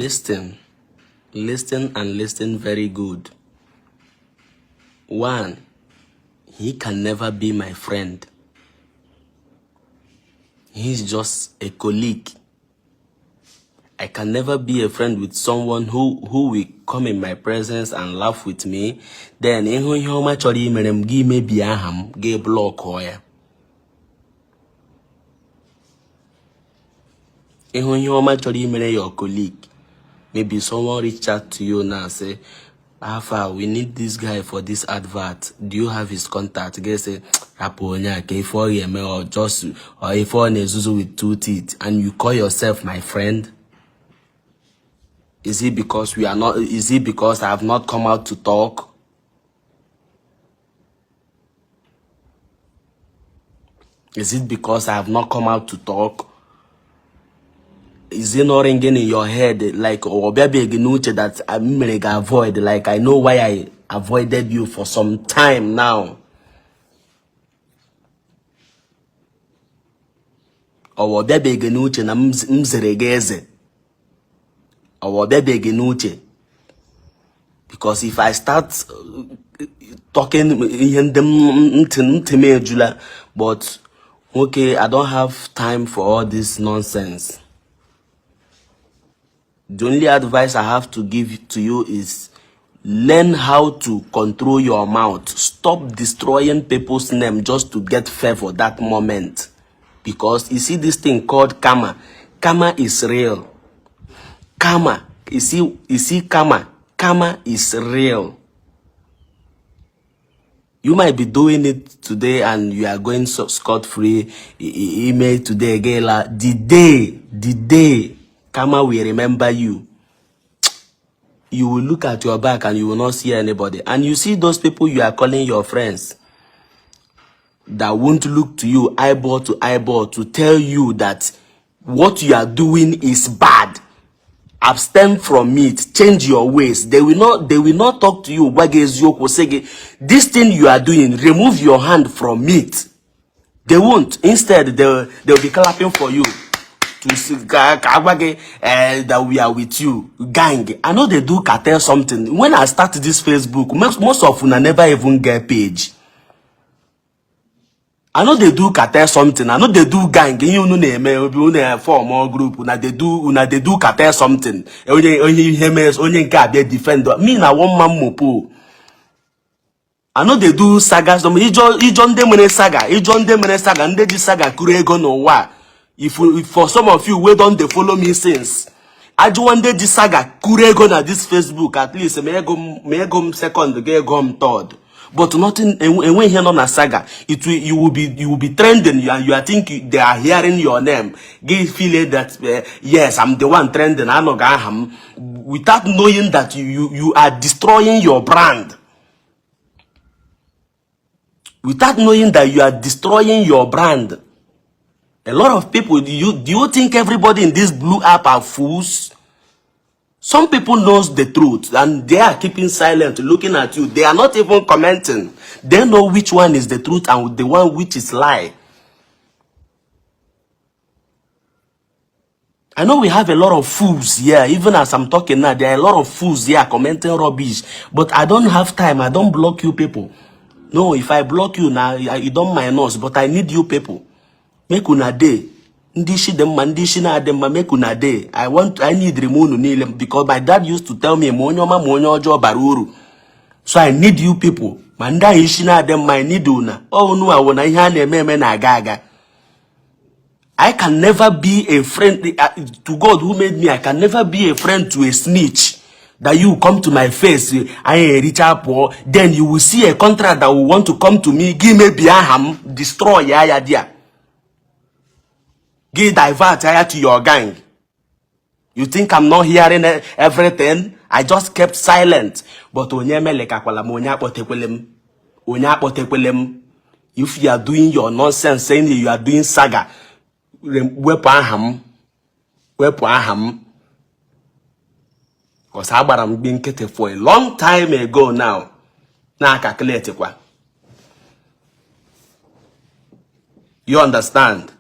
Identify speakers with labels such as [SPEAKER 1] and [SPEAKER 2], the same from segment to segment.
[SPEAKER 1] Listen and listen very good. 1, he can never be my friend. He's just a colleague. I can never be a friend with someone who will come in my presence and laugh with me. Then block your colleague. Maybe someone reach out to you now and say, Alpha, we need this guy for this advert. Do you have his contact? Guys say, or just or if one is with 2 teeth, and you call yourself my friend. Is it because we are not? Is it because I have not come out to talk? Is it because I have not come out to talk? Is it not ringing in your head like or baby that I'm gonna avoid? Like I know why I avoided you for some time now. Or baby genuche na mzeregeze. Or baby genuche. Because if I start talking in them, but okay, I don't have time for all this nonsense. The only advice I have to give to you is learn how to control your mouth. Stop destroying people's name just to get favor that moment. Because you see this thing called karma. Karma is real. Karma. You see karma. Karma is real. You might be doing it today and you are going scot-free. Email today, Gela. The day karma will remember you. You will look at your back and you will not see anybody. And you see those people you are calling your friends that won't look to you eyeball to eyeball to tell you that what you are doing is bad. Abstain from it. Change your ways. They will not talk to you. This thing you are doing, remove your hand from it. They won't. Instead, they'll be clapping for you. To see that we are with you, gang. I know they do cartel something. When I start this Facebook, most of them never even get page. I know they do cartel something. I know they do gang. You know, form more group. They do cartel something. Only defender. Me na one man mopo. I know they do saga. Ijon de mene saga. And they saga kurego no wa. If for some of you we don't they follow me since I just wanted this saga kurego na this Facebook at least may go second go third, but nothing and when here na saga you will be trending and you are thinking they are hearing your name give feeling that yes I'm the one trending I know without knowing that you are destroying your brand, without knowing that you are destroying your brand. A lot of people, do you think everybody in this blue app are fools? Some people knows the truth and they are keeping silent, looking at you. They are not even commenting. They know which one is the truth and the one which is lie. I know we have a lot of fools here. Even as I'm talking now, there are a lot of fools here commenting rubbish. But I don't have time. I don't block you people. No, if I block you now, you don't mind us. But I need you people. Make una day. Ndishi dem mandishi na dem make una day. I need remunu nile because my dad used to tell me monyo jo baruru. So I need you people. Manda ishi na dem I need una. Oh no, I wanna ihane me na gaga. I can never be a friend to God who made me. I can never be a friend to a snitch. That you come to my face, I reach up, then you will see a contract that will want to come to me, give me biaham, destroy ya dia. Give divert to your gang. You think I'm not hearing everything? I just kept silent. But if you are doing your nonsense, saying you are doing saga, because I'm being kept for a long time ago now. Now calculate. You understand?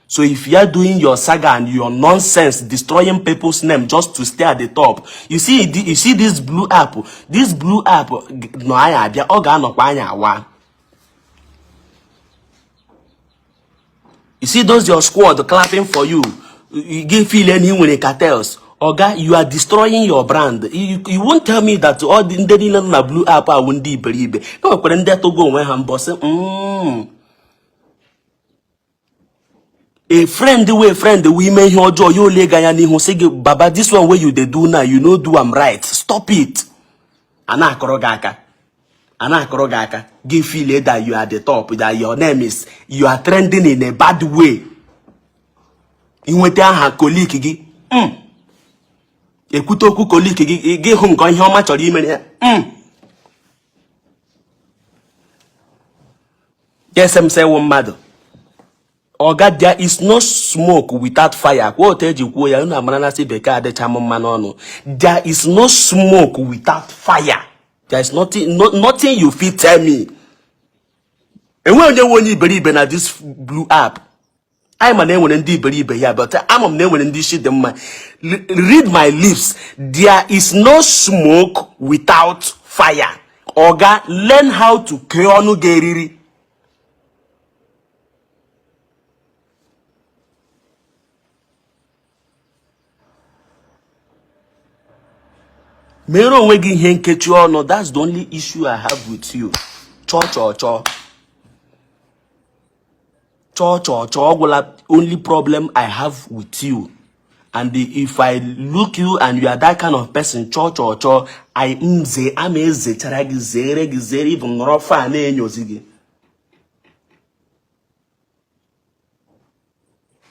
[SPEAKER 1] So if you are doing your saga and your nonsense, destroying people's name just to stay at the top, you see this blue app. This blue app no anya bia oga no kwa anya awa. You see those your squad clapping for you. You give feeling him with a cartels. Oga, you are destroying your brand. You won't tell me that all the blue app I won't be believe. No, couldn't dare to go when I'm bossing. A friend we may your joy, you legayani who say, Baba, this one where you they do now, you know, do I'm right. Stop it. Ana korogaka. Give feel that you are the top, that your name is, you are trending in a bad way. You went there and colleague gi. Ekutoku colleague gi, give home going how much or even. Yes, I'm saying one mother. Oga, there is no smoke without fire. There is no smoke without fire. There is nothing you feel tell me. And when you believe in this blue app, I'm a name when indeed believe here, but I'm a name when indeed shit them. Read my lips. There is no smoke without fire. Oga, learn how to keonu geriri. Mero wegi henkechi ono. That's the only issue I have with you. Cho. Only problem I have with you. And if I look you and you are that kind of person, cho. I ameze charagi zere even rofa ne nyozigi.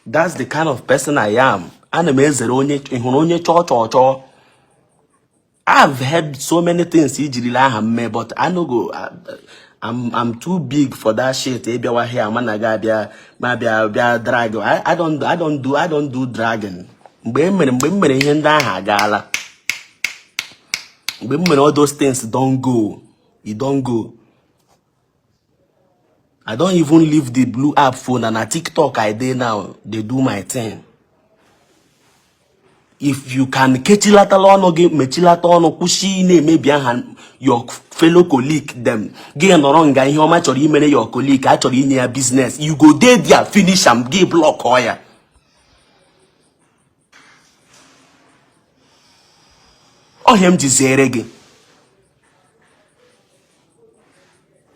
[SPEAKER 1] That's the kind of person I am. Anemeze onye cho. I've heard so many things, but I no go. I'm too big for that shit. Drag. I don't do dragon. All those things don't go. It don't go. I don't even leave the blue app phone and a TikTok I did now. They do my thing. If you can catch maybe your fellow colleague them get wrong guy how much or your colleague actually in your business, you go there finish and give block hoya. Oh him again.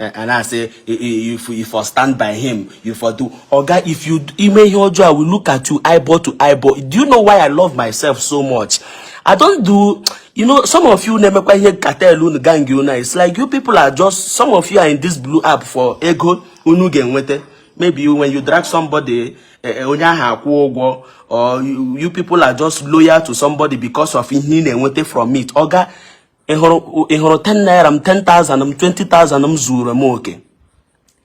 [SPEAKER 1] And I say, if I stand by him, you for do. Oh God, if you email your job, I will look at you eyeball to eyeball. Do you know why I love myself so much? I don't do, you know, some of you never quite hear cartel gang, you know. It's like you people are just, some of you are in this blue app for ego, maybe when you drag somebody, or you people are just loyal to somebody because of him from it. Oh God, 10 naira, 10,000, 20,000 zuru okay.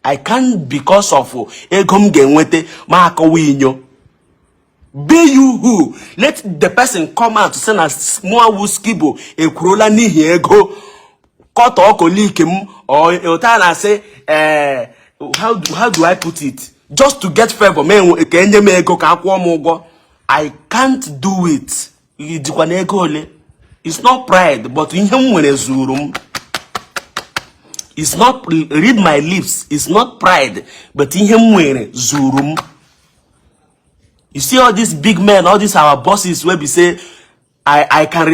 [SPEAKER 1] I can't because of egom genwete ma winyo. Be you who let the person come out to send us more Skibo a krola ni ego cut or colleague or Otana say how do I put it? Just to get favor, I can't do it. It's not pride, but in him when zurum. It's not read my lips. It's not pride, but in him when zurum. You see all these big men, all these our bosses where we say, I can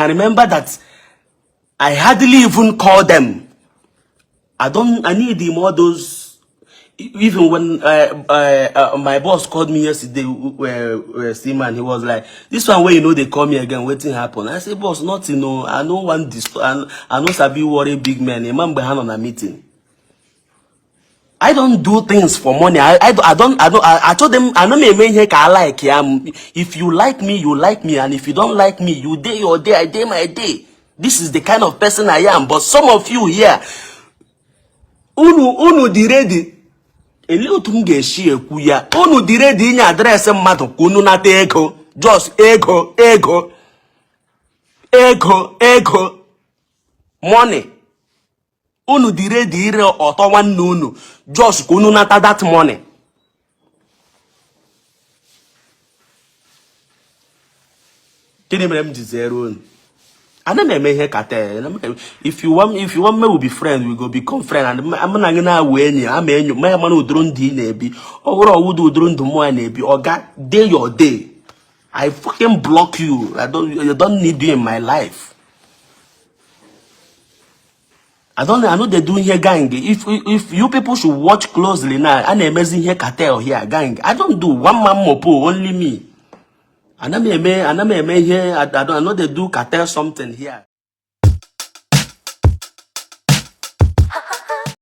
[SPEAKER 1] remember that I hardly even call them. I need him all those. Even when my boss called me yesterday, Seaman, he was like, this one where you know they call me again, waiting happen. I say, boss, not you know, I know one I know Sabi worry big man, a man behind on a meeting. I don't do things for money. I told them I don't mean here I like if you like me, you like me, and if you don't like me, you day your day, I day my day. This is the kind of person I am. But some of you here, unu di ready. Unu di ready in address matter kunu na ego. Just ego. Money. Unu di ready ire oto one unu. Just kunu na that money. If you want me, we'll be friends. We go become friends. And I'm not gonna win. I'm a man who don't do nebi. Or would do more nebi. Or God, day your day. I fucking block you. You don't need you in my life. I know they're doing here, gang. If you people should watch closely now, I'm amazing here cartel here, gang. I don't do one man mopo, only me. And I'm a man here. I know they do cartel something here.